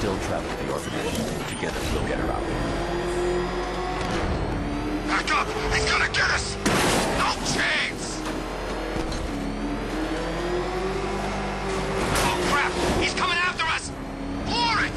still travel to the orphanage. Together, we'll get her out. Back up! He's gonna get us! No chance! Oh crap! He's coming after us! Floor it!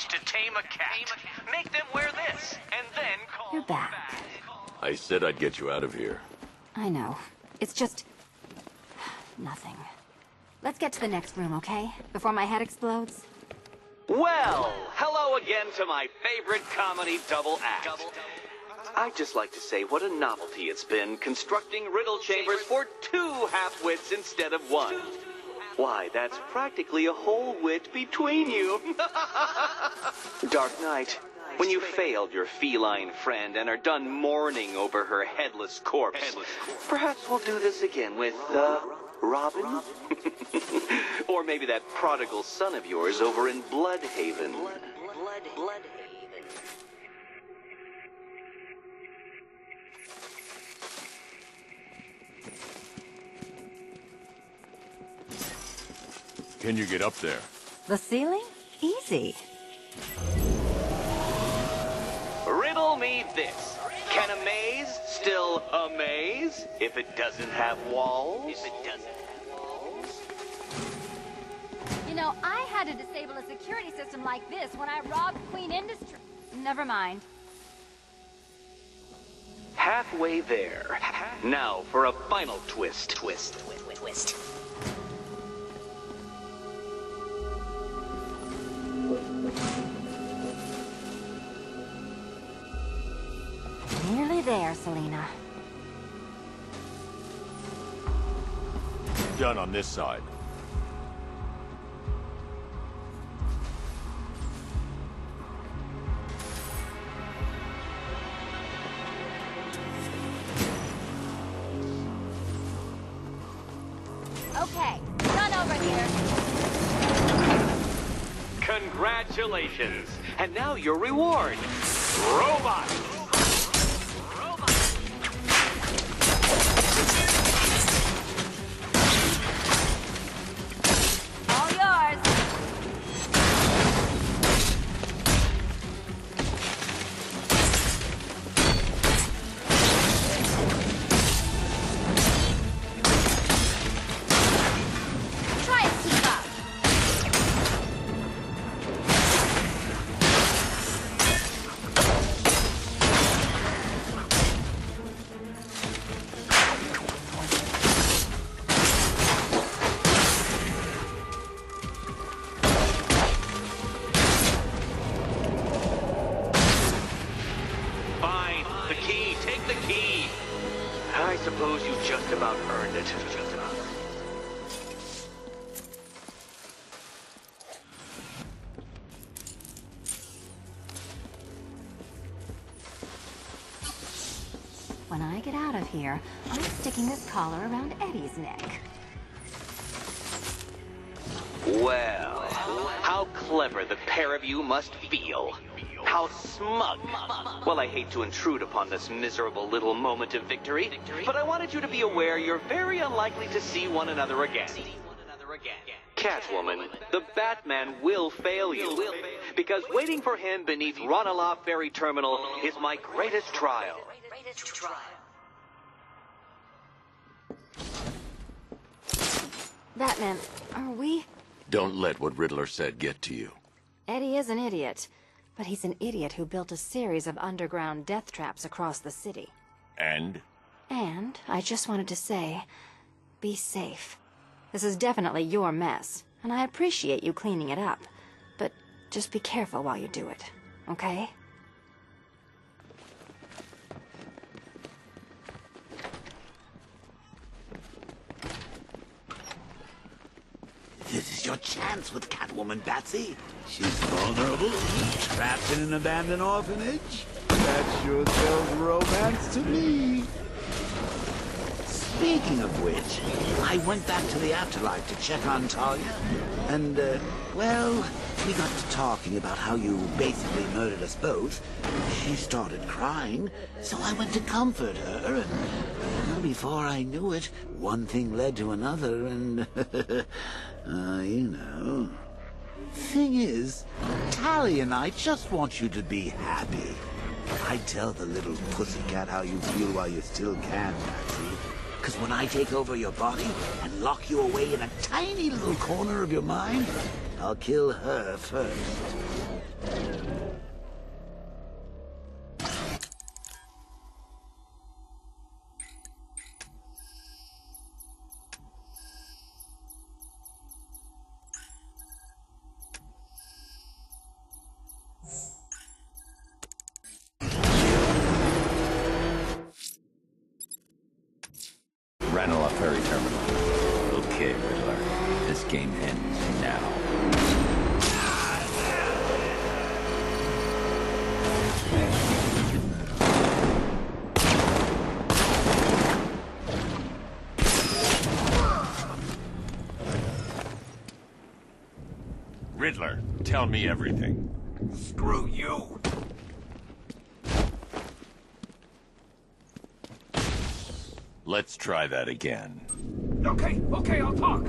To tame a cat. Make them wear this, and then call You're back. I said I'd get you out of here. I know. It's just... nothing. Let's get to the next room, okay? Before my head explodes. Well, hello again to my favorite comedy double act. I'd just like to say what a novelty it's been constructing riddle chambers for 2 half-wits instead of 1. Why, that's practically a whole wit between you. Dark Knight, when you failed your feline friend and are done mourning over her headless corpse, perhaps we'll do this again with, Robin? Or maybe that prodigal son of yours over in Bloodhaven. Can you get up there? The ceiling? Easy. Riddle me this. Can a maze still amaze if it doesn't have walls? You know, I had to disable a security system like this when I robbed Queen Industry. Never mind. Halfway there. Now for a final twist. Nearly there, Selena. Done on this side. Okay, run over here. Congratulations. And now your reward. Robot. All yours. Try and keep up. Fine. The key. Take the key. I suppose you just about earned it. When I get out of here, I'm sticking this collar around Eddie's neck. Well, how clever the pair of you must feel. How smug. Well, I hate to intrude upon this miserable little moment of victory, but I wanted you to be aware you're very unlikely to see one another again. Catwoman, the Batman will fail you, because waiting for him beneath Ranelagh Ferry Terminal is my greatest trial. Batman, are we... Don't let what Riddler said get to you. Eddie is an idiot, but he's an idiot who built a series of underground death traps across the city. And? And I just wanted to say, be safe. This is definitely your mess, and I appreciate you cleaning it up. But just be careful while you do it, okay? This is your a chance with Catwoman, Batsy. She's vulnerable, trapped in an abandoned orphanage. That sure spells romance to me. Speaking of which, I went back to the afterlife to check on Talia, and, well, we got to talking about how you basically murdered us both. She started crying, so I went to comfort her, and well, before I knew it, one thing led to another, and, you know. Thing is, Talia and I just want you to be happy. I tell the little pussycat how you feel while you still can, Patsy. Because when I take over your body and lock you away in a tiny little corner of your mind, I'll kill her first. Ranelagh Ferry Terminal. Okay, Riddler. This game ends now. Riddler, tell me everything. Screw you! Let's try that again. Okay, I'll talk. I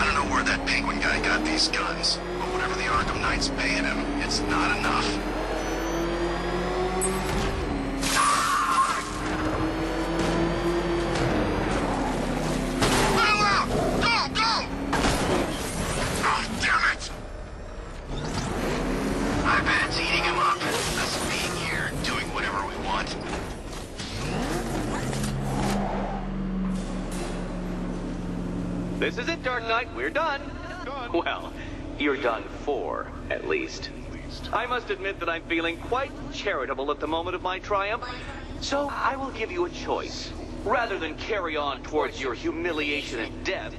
don't know where that penguin guy got these guns, but whatever the Arkham Knight's paying him, it's not enough. This is it, Dark Knight. We're done. Well, you're done for, at least. I must admit that I'm feeling quite charitable at the moment of my triumph. So I will give you a choice. Rather than carry on towards your humiliation and death,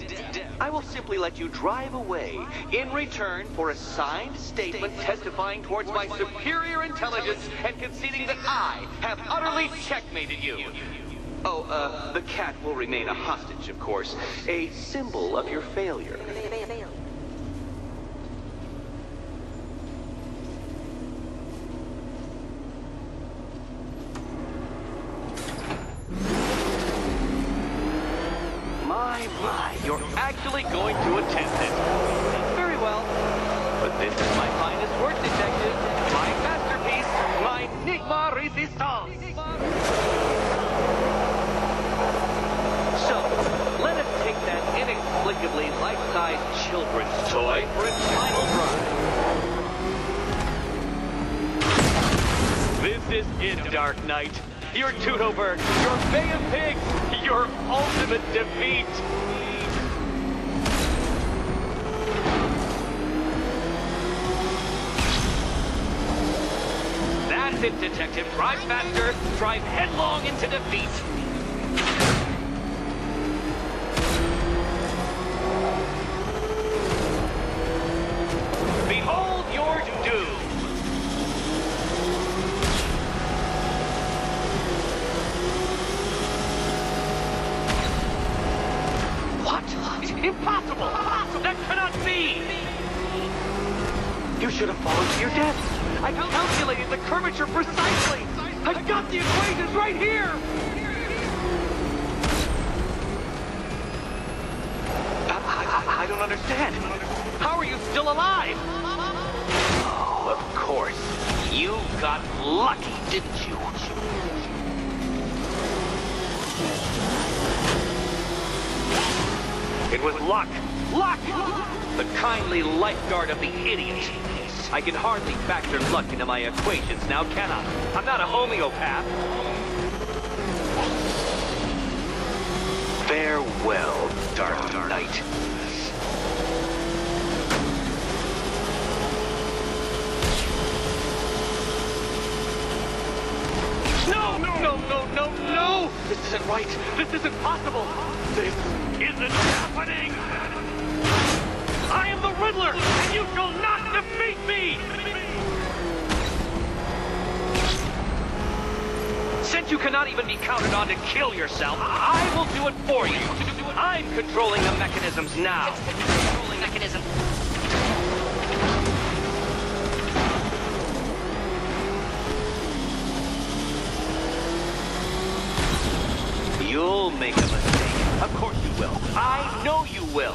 I will simply let you drive away in return for a signed statement testifying towards my superior intelligence and conceding that I have utterly checkmated you. Oh, the cat will remain a hostage, of course. A symbol of your failure. My, you're actually going to attempt it. Very well. But this is my finest work, detective. My masterpiece, my Enigma Resistance. So, let us take that inexplicably life-size children's toy for its final ride. This is it, Dark Knight. Your Toodleberg, your Bay of Pigs, your ultimate defeat. That's it, Detective. Drive faster, drive headlong into defeat. Behold your doom. What? Impossible! That cannot be! You should have fallen to your death. I calculated the curvature precisely. I've got the equations right here. I don't understand. How are you still alive? Oh, of course. You got lucky, didn't you? It was luck. Luck! The kindly lifeguard of the idiot. I can hardly factor luck into my equations now, can I? I'm not a homeopath. Farewell, Dark Knight. No! No, no, no, no! This isn't right. This isn't possible. This isn't happening! I am the Riddler, and you shall not defeat me! Since you cannot even be counted on to kill yourself, I will do it for you. I'm controlling the mechanisms now. Controlling mechanism. You'll make a mistake. Of course you will. I know you will.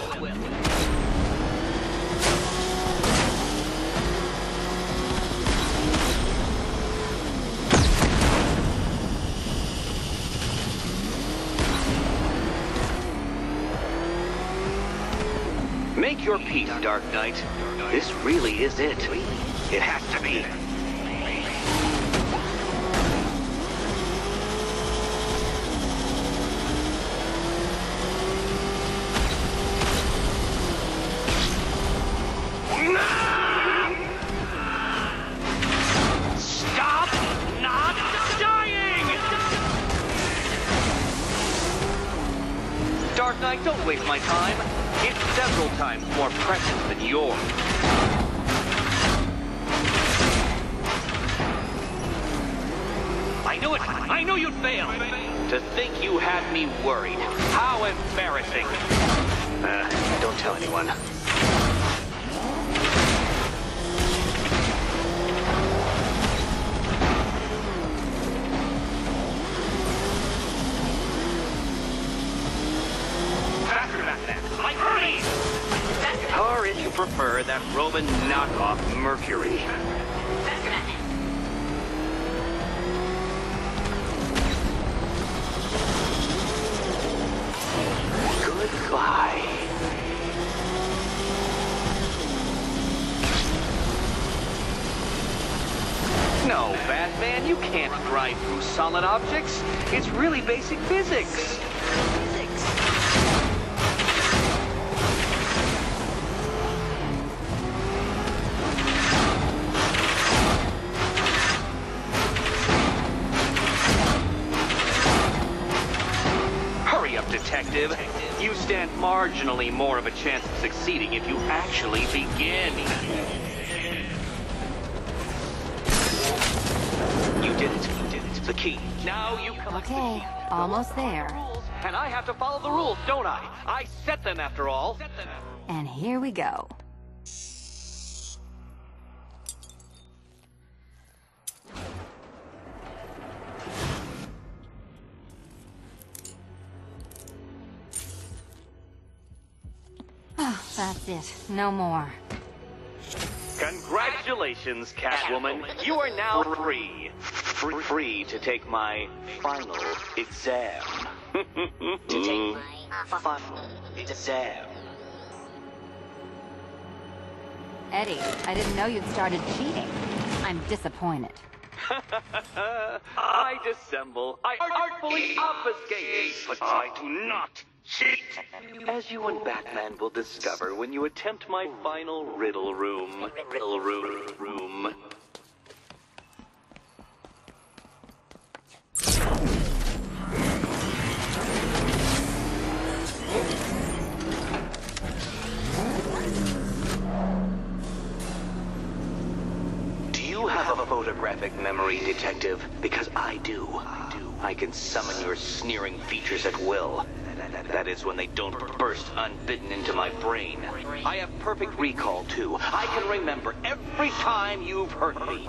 Make your peace, Dark Knight. This really is it. It has to be. Stop not dying! Dark Knight, don't waste my time. It's several times more precious than yours. I knew it! I knew you'd fail! To think you had me worried. How embarrassing. Don't tell anyone. Or if you prefer, that Roman knockoff Mercury. Goodbye. No, Batman, you can't drive through solid objects. It's really basic physics. Detective, you stand marginally more of a chance of succeeding if you actually begin. You did it. You did it. The key. Now you collect the key. Okay, almost there. And I have to follow the rules, don't I? I set them after all. And here we go. Oh, that's it. No more. Congratulations, Catwoman. You are now free. Free to take my final exam. To take my final exam. Eddie, I didn't know you'd started cheating. I'm disappointed. I dissemble. I artfully obfuscate. But I do not cheat. As you and Batman will discover when you attempt my final riddle room. Riddle room. Do you have a photographic memory, Detective? Because I do. I can summon your sneering features at will. That is when they don't burst unbidden into my brain. I have perfect recall, too. I can remember every time you've hurt me.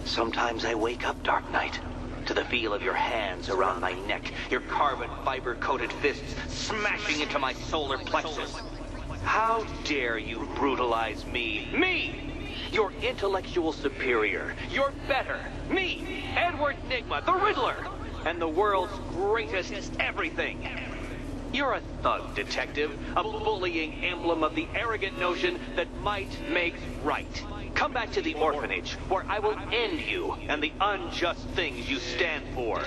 Sometimes I wake up, Dark Knight, to the feel of your hands around my neck, your carbon fiber-coated fists smashing into my solar plexus. How dare you brutalize me? Me! Your intellectual superior. You're better. Me, Edward Nygma, the Riddler, and the world's greatest everything. You're a thug, Detective, a bullying emblem of the arrogant notion that might makes right. Come back to the orphanage, where I will end you and the unjust things you stand for.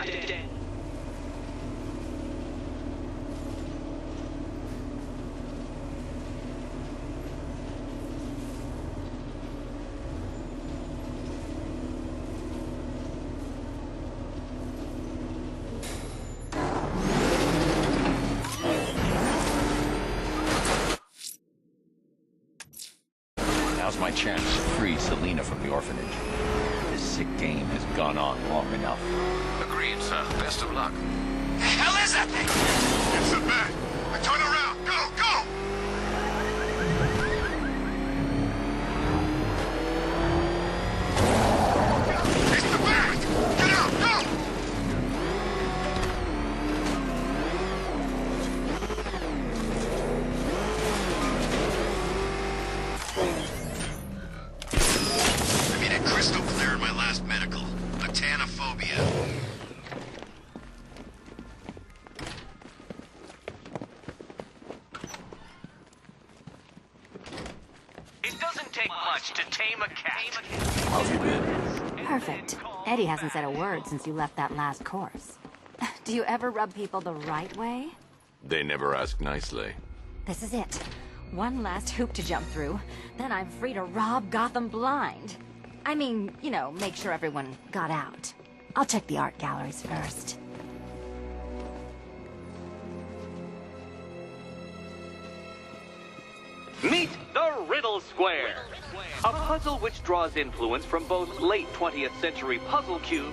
my chance to free Selina from the orphanage. This sick game has gone on long enough. Agreed, sir. Best of luck. The hell is that thing? It's the bat. Turn around. Go, go! It's the bat! Get out, go! I made it crystal clear in my last medical. Metanophobia. It doesn't take much to tame a cat. How have you been? Perfect. Eddie hasn't said a word since you left that last course. Do you ever rub people the right way? They never ask nicely. This is it. One last hoop to jump through. Then I'm free to rob Gotham blind. I mean, you know, make sure everyone got out. I'll check the art galleries first. Meet the Riddle Square, a puzzle which draws influence from both late 20th century puzzle cube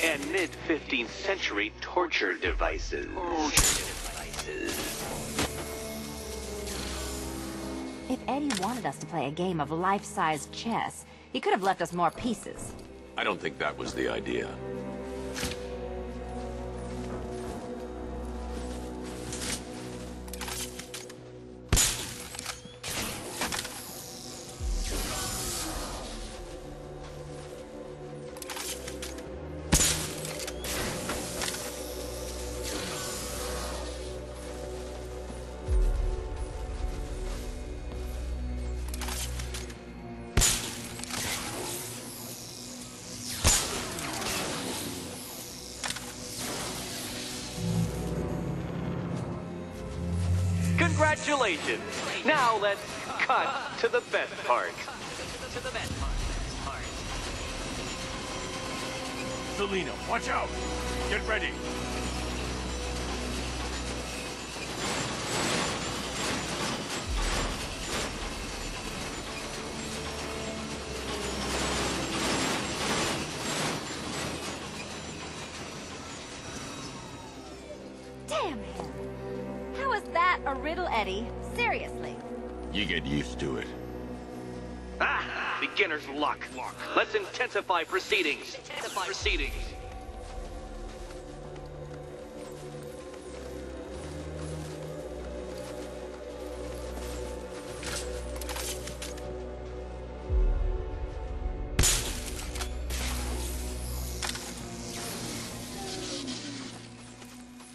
and mid 15th century torture devices. If Eddie wanted us to play a game of life-size chess, he could have left us more pieces. I don't think that was the idea. Congratulations! Now let's cut to the best part. Selina, watch out! Get ready! Damn him! How is that a riddle, Eddie? Seriously. You get used to it. Ah, beginner's luck. Let's intensify proceedings.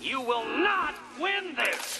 You will not win this!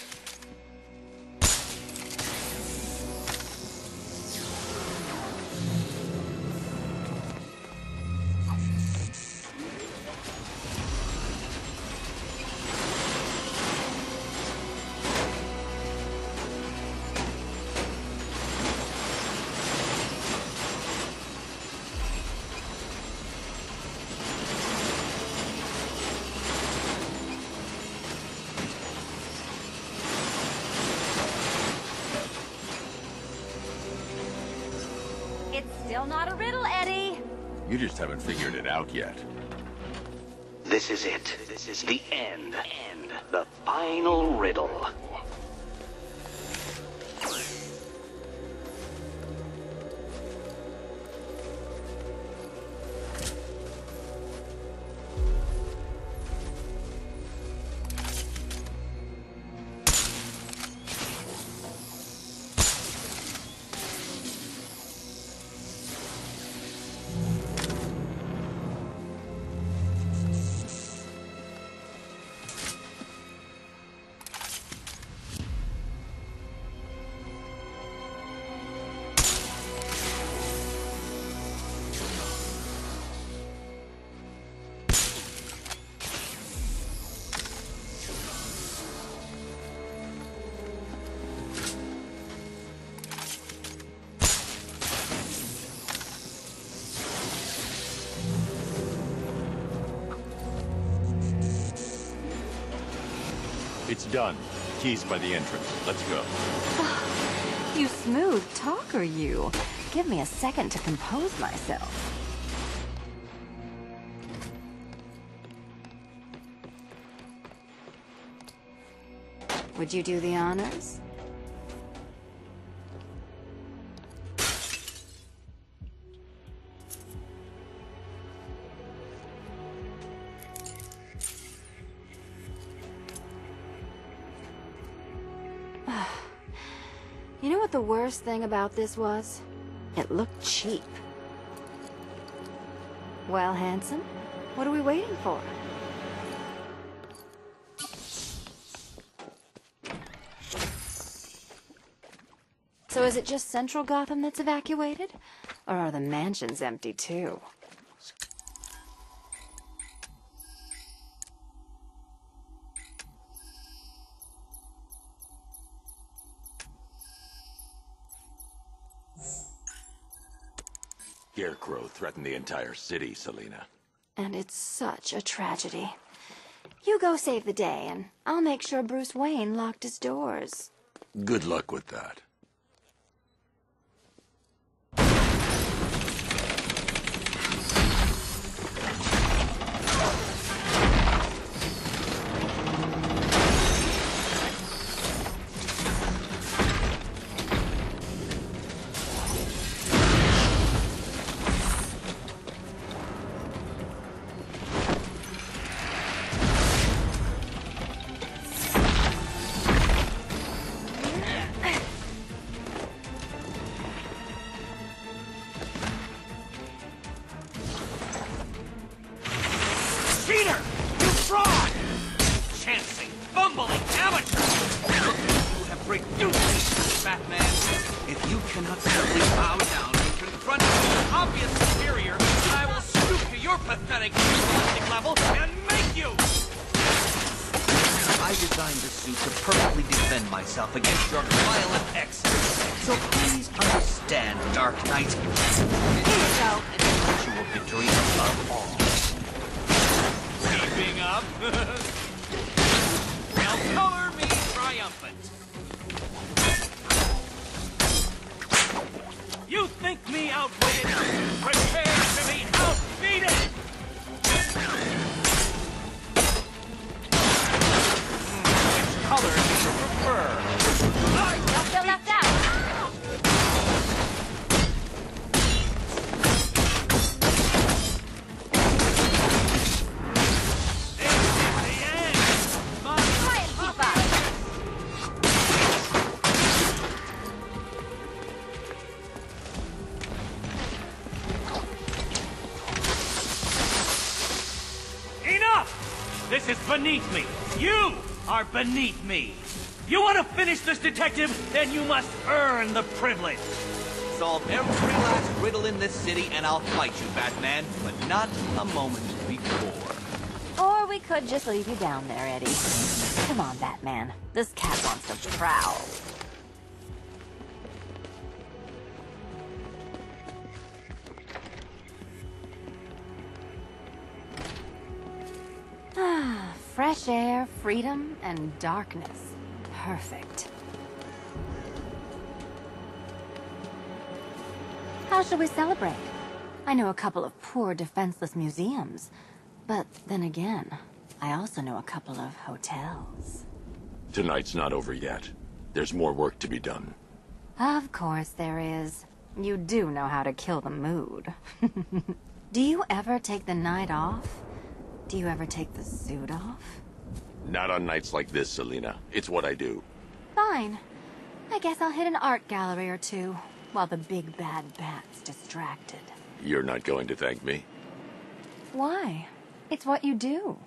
Still not a riddle, Eddie. You just haven't figured it out yet. This is it. This is the end. The final riddle. It's done. keys by the entrance. Let's go. You smooth talker, you. Give me a second to compose myself. Would you do the honors? You know what the worst thing about this was? It looked cheap. Well, handsome, what are we waiting for? So is it just Central Gotham that's evacuated? Or are the mansions empty too? Scarecrow threatened the entire city, Selina. And it's such a tragedy. You go save the day, and I'll make sure Bruce Wayne locked his doors. Good luck with that. Against your violent exes. So please understand, Dark Knight. Without an eventual victory above all. Keeping up? Now color me triumphant. You think me outwitted? Prepare to be outbeaten! Which color do you prefer? Don't feel left out. Try and keep up. Enough! This is beneath me. You are beneath me. You want to finish this, detective? Then you must earn the privilege. Solve every last riddle in this city and I'll fight you, Batman, but not a moment before. Or we could just leave you down there, Eddie. Come on, Batman. This cat wants to prowl. Ah, fresh air, freedom, and darkness. Perfect. How shall we celebrate? I know a couple of poor, defenseless museums. But then again, I also know a couple of hotels. Tonight's not over yet. There's more work to be done. Of course there is. You do know how to kill the mood. Do you ever take the night off? Do you ever take the suit off? Not on nights like this, Selina. It's what I do. Fine. I guess I'll hit an art gallery or two, while the big bad bat's distracted. You're not going to thank me? Why? It's what you do.